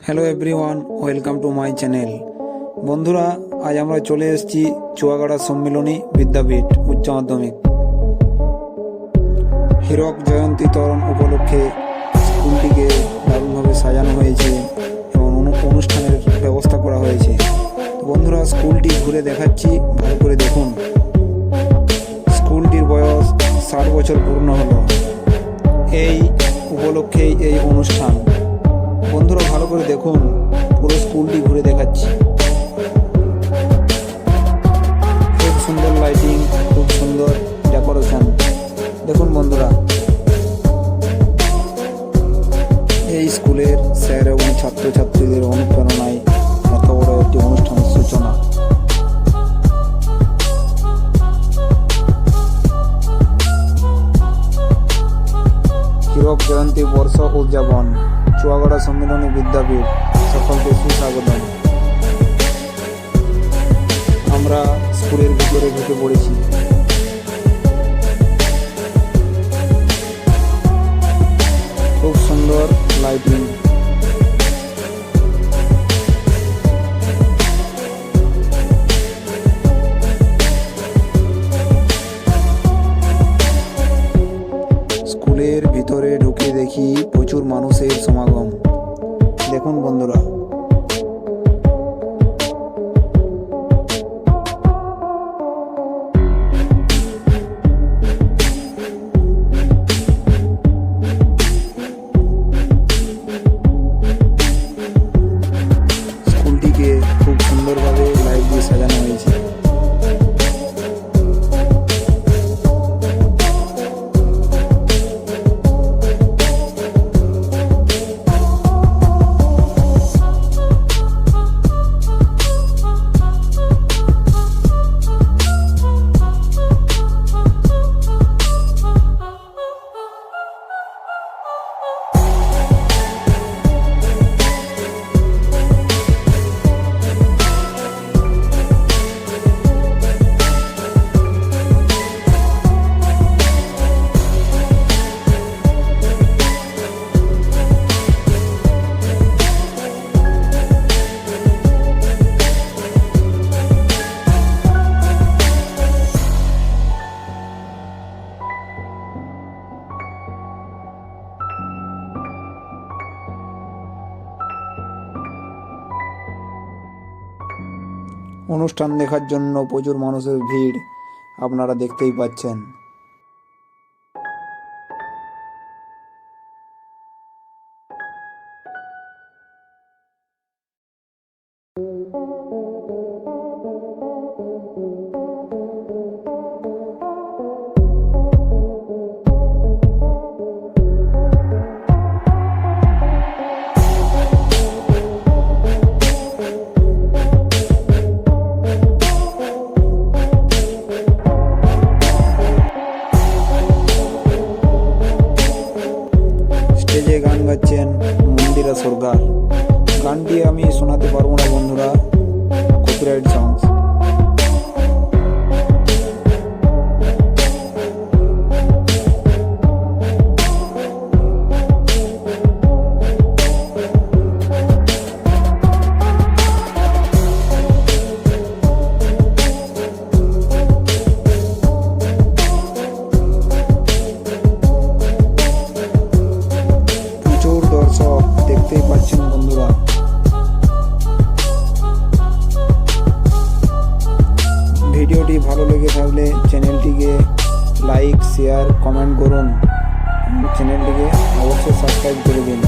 Hello everyone, welcome to my channel. বন্ধুরা, আজ আমরা চলে এসেছি চুয়াগাড়া সম্মিলনী বিদ্যাপীঠ উচ্চ মাধ্যমিক হীরক জয়ন্তী তরণ উপলক্ষে স্কুলটিকে দারুণভাবে সাজানো হয়েছে এবং অনুষ্ঠানের ব্যবস্থা করা হয়েছে। তো বন্ধুরা, স্কুলটি ঘুরে দেখাচ্ছি, ভালো করে দেখুন। স্কুলটির বয়স 60 বছর পূর্ণ হলো। এই উপলক্ষেই এই অনুষ্ঠান। বন্ধুরা, ভালো করে দেখুন, পুরো স্কুলটি ঘুরে দেখাচ্ছি। খুব সুন্দর লাইটিং, খুব সুন্দর ডেকোরেশন। দেখুন বন্ধুরা, এই স্কুলের স্যার এবং ছাত্রছাত্রীদের অনুপ্রেরণায় এত বড় একটি অনুষ্ঠানের সূচনা। হীরক জয়ন্তী বর্ষ উদযাপন, চুয়াগাড়া সম্মিলনী বিদ্যাপীঠ, সকলকে সুস্বাগতম। আমরা স্কুলের ভিতরে ঢুকে পড়েছি। খুব সুন্দর লাইটিং। স্কুলের ভিতরে ঢুকে দেখি প্রচুর মানুষের সমাগম। দেখুন বন্ধুরা, স্কুলটিকে খুব সুন্দরভাবে লাইট দিয়ে সাজানো হয়েছে। অনুষ্ঠান দেখার জন্য প্রচুর মানুষের ভিড় আপনারা দেখতেই পাচ্ছেন। স্টেজে গান গাচ্ছেন মন্দিরা সরকার। গানটি আমি শোনাতে পারবো না বন্ধুরা, কপিরাইট সংস। দর্শক দেখতেই পাচ্ছেন বন্ধুরা। ভিডিওটি ভালো লেগে থাকলে চ্যানেলটিকে লাইক, শেয়ার, কমেন্ট করুন। চ্যানেলটিকে অবশ্যই সাবস্ক্রাইব করে দিন।